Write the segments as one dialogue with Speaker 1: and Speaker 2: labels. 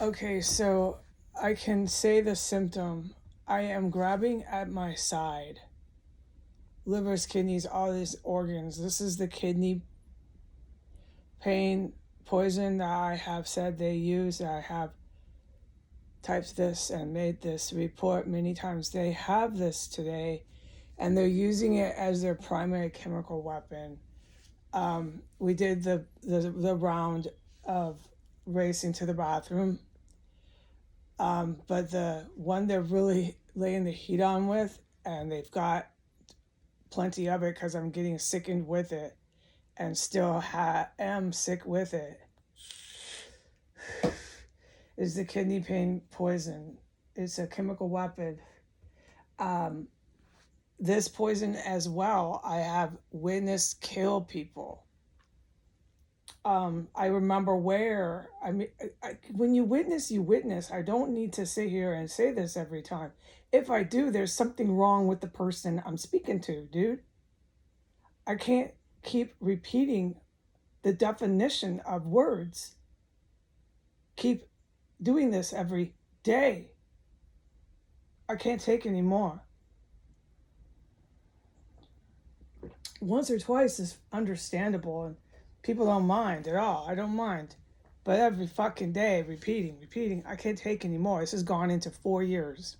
Speaker 1: Okay, so I can say the symptom. I am grabbing at my side. Livers, kidneys, all these organs. This is the kidney pain poison that I have said they use. I have typed this and made this report many times. They have this today, and they're using it as their primary chemical weapon. We did the round of racing to the bathroom, but the one they're really laying the heat on with, and they've got plenty of it because I'm getting sickened with it, and still am sick with it, is the kidney pain poison. It's a chemical weapon. Um, this poison as well, I have witnessed kill people. I remember where, I mean, when you witness, you witness. I don't need to sit here and say this every time. If I do, there's something wrong with the person I'm speaking to, dude. I can't keep repeating the definition of words. Keep doing this every day. I can't take anymore. Once or twice is understandable and people don't mind at all. I don't mind. But every fucking day, repeating, I can't take anymore. This has gone into 4 years.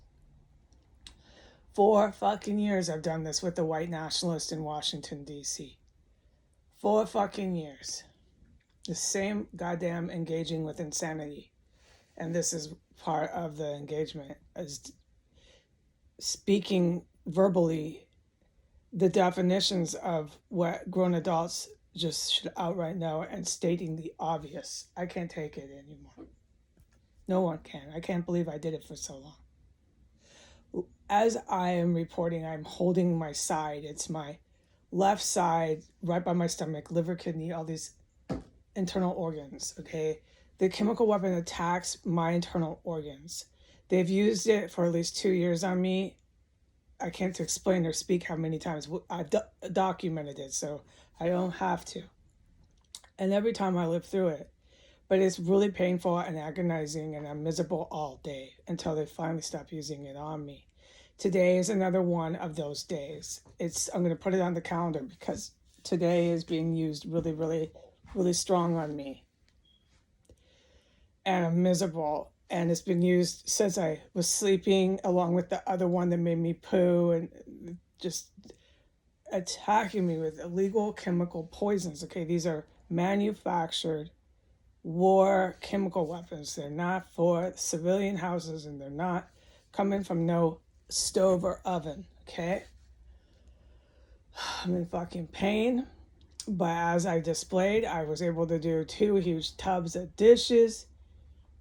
Speaker 1: 4 fucking years I've done this with the white nationalist in Washington, D.C. 4 fucking years. The same goddamn engaging with insanity. And this is part of the engagement, as speaking verbally the definitions of what grown adults just should outright know and stating the obvious. I can't take it anymore. No one can. I can't believe I did it for so long. As I am reporting, I'm holding my side. It's my left side, right by my stomach, liver, kidney, all these internal organs, okay? The chemical weapon attacks my internal organs. They've used it for at least 2 years on me. I can't explain or speak how many times I've documented it, so I don't have to. And every time I live through it, but it's really painful and agonizing, and I'm miserable all day until they finally stop using it on me. Today is another one of those days. I'm going to put it on the calendar because today is being used really, really, really strong on me. And I'm miserable. And it's been used since I was sleeping, along with the other one that made me poo, and just attacking me with illegal chemical poisons. Okay, these are manufactured war chemical weapons. They're not for civilian houses, and they're not coming from no stove or oven. Okay, I'm in fucking pain. But as I displayed, I was able to do 2 huge tubs of dishes.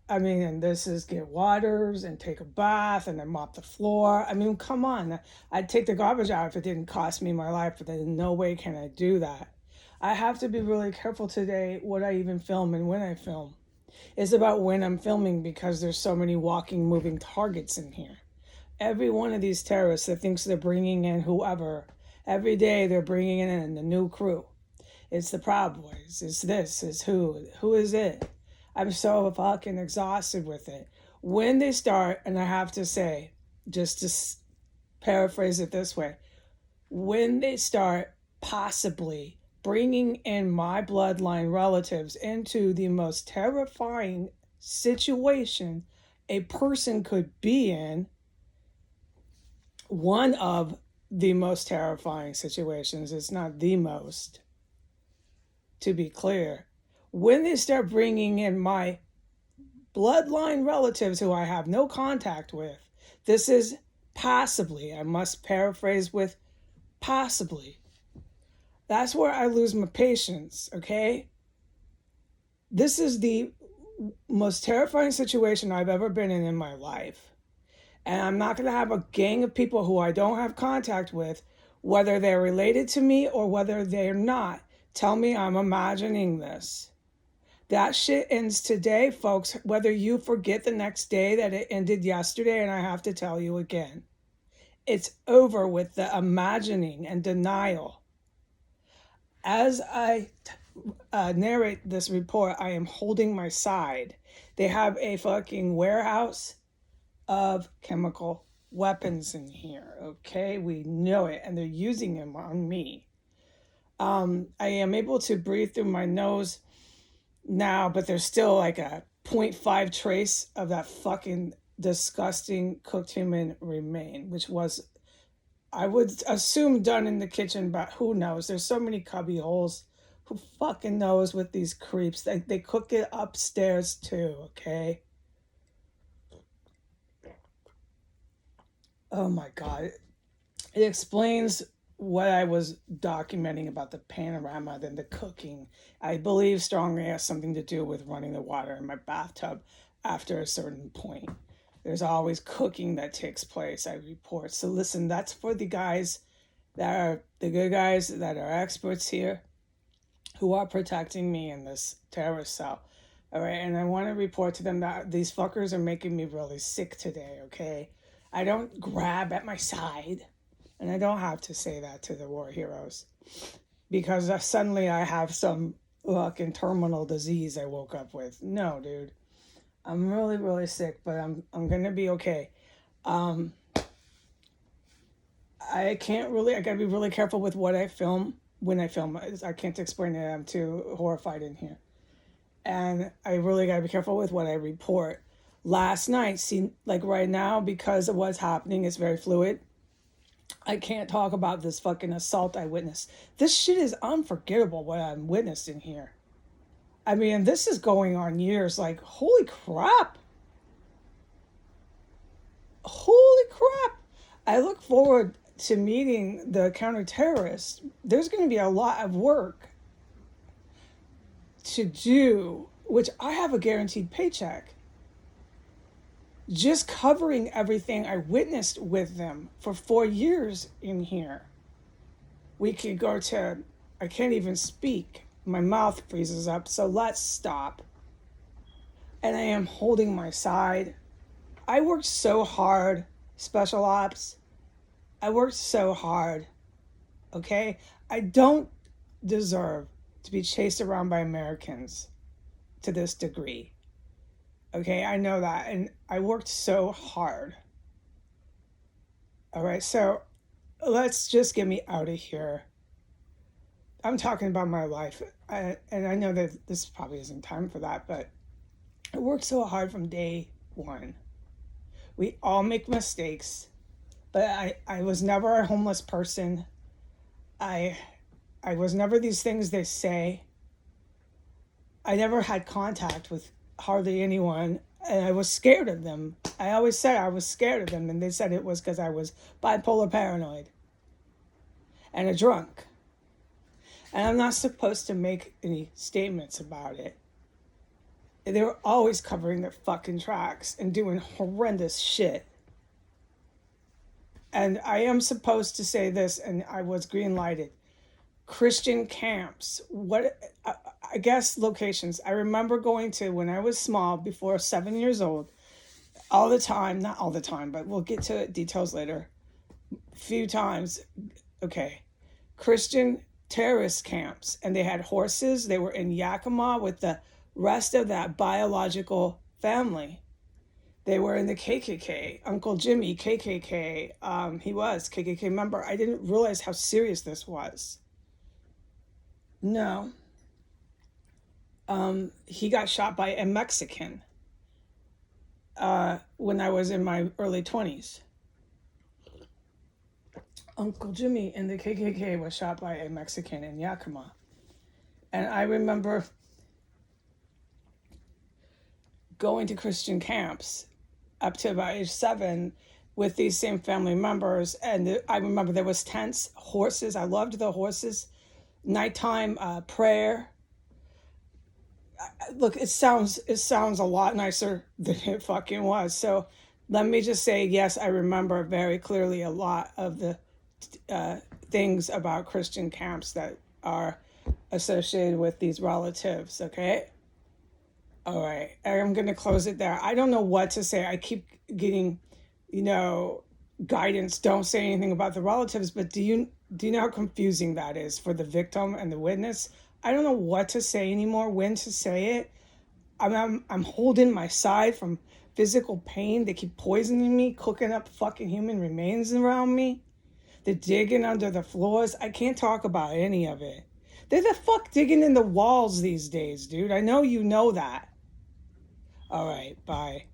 Speaker 1: I mean, and this is get waters and take a bath and then mop the floor. I mean, come on. I'd take the garbage out if it didn't cost me my life, but in no way can I do that. I have to be really careful today what I even film and when I film. It's about when I'm filming because there's so many walking, moving targets in here. Every one of these terrorists that thinks they're bringing in whoever, every day they're bringing in the new crew. It's the Proud Boys. It's this. It's who. Who is it? I'm so fucking exhausted with it. When they start, and I have to say, just to paraphrase it this way, when they start possibly bringing in my bloodline relatives into the most terrifying situation a person could be in, one of the most terrifying situations, it's not the most, to be clear, when they start bringing in my bloodline relatives who I have no contact with, this is possibly, I must paraphrase with possibly, that's where I lose my patience, okay? This is the most terrifying situation I've ever been in my life. And I'm not going to have a gang of people who I don't have contact with, whether they're related to me or whether they're not, tell me I'm imagining this. That shit ends today, folks, whether you forget the next day that it ended yesterday, and I have to tell you again. It's over with the imagining and denial. As I narrate this report, I am holding my side. They have a fucking warehouse of chemical weapons in here, okay? We know it, and they're using them on me. I am able to breathe through my nose now, but there's still like a 0.5 trace of that fucking disgusting cooked human remain, which was, I would assume, done in the kitchen, but who knows? There's so many cubby holes. Who fucking knows with these creeps? They cook it upstairs too, okay? Oh my God. It explains what I was documenting about the panorama than the cooking. I believe strongly has something to do with running the water in my bathtub after a certain point. There's always cooking that takes place, I report. So listen, that's for the guys that are the good guys that are experts here who are protecting me in this terrorist cell. All right, and I want to report to them that these fuckers are making me really sick today, okay? I don't grab at my side. And I don't have to say that to the war heroes because suddenly I have some fucking terminal disease I woke up with. No, dude. I'm really, really sick, but I'm going to be okay. I can't really, I got to be really careful with what I film when I film. I can't explain it. I'm too horrified in here. And I really got to be careful with what I report. Last night, see, like right now, because of what's happening, it's very fluid. I can't talk about this fucking assault I witnessed. This shit is unforgettable what I'm witnessing here. I mean, this is going on years. Like, holy crap. Holy crap. I look forward to meeting the counter-terrorists. There's going to be a lot of work to do, which I have a guaranteed paycheck. Just covering everything I witnessed with them for 4 years in here. We could go to, I can't even speak. My mouth freezes up, so let's stop. And I am holding my side. I worked so hard, special ops. I worked so hard, okay? I don't deserve to be chased around by Americans to this degree. Okay, I know that, and I worked so hard. All right, so let's just get me out of here. I'm talking about my life, and I know that this probably isn't time for that, but I worked so hard from day one. We all make mistakes, but I was never a homeless person. I was never these things they say. I never had contact with hardly anyone, and I was scared of them. I always said I was scared of them, and they said it was because I was bipolar paranoid and a drunk. And I'm not supposed to make any statements about it. They were always covering their fucking tracks and doing horrendous shit. And I am supposed to say this, and I was green lighted. Christian camps, I guess locations. I remember going to when I was small, before 7 years old, all the time, not all the time, but we'll get to details later. Few times, okay, Christian terrorist camps, and they had horses. They were in Yakima with the rest of that biological family. They were in the KKK. Uncle Jimmy, KKK. He was KKK member. I didn't realize how serious this was. No. He got shot by a Mexican when I was in my early 20s. Uncle Jimmy in the KKK was shot by a Mexican in Yakima. And I remember going to Christian camps up to about age 7 with these same family members. And I remember there was tents, horses. I loved the horses. Nighttime prayer. Look, it sounds a lot nicer than it fucking was. So let me just say, yes, I remember very clearly a lot of the things about Christian camps that are associated with these relatives, okay? All right, I'm going to close it there. I don't know what to say. I keep getting, guidance. Don't say anything about the relatives, but do you know how confusing that is for the victim and the witness? I don't know what to say anymore, when to say it. I'm holding my side from physical pain. They keep poisoning me, cooking up fucking human remains around me. They're digging under the floors. I can't talk about any of it. They're the fuck digging in the walls these days, dude. I know you know that. All right, bye.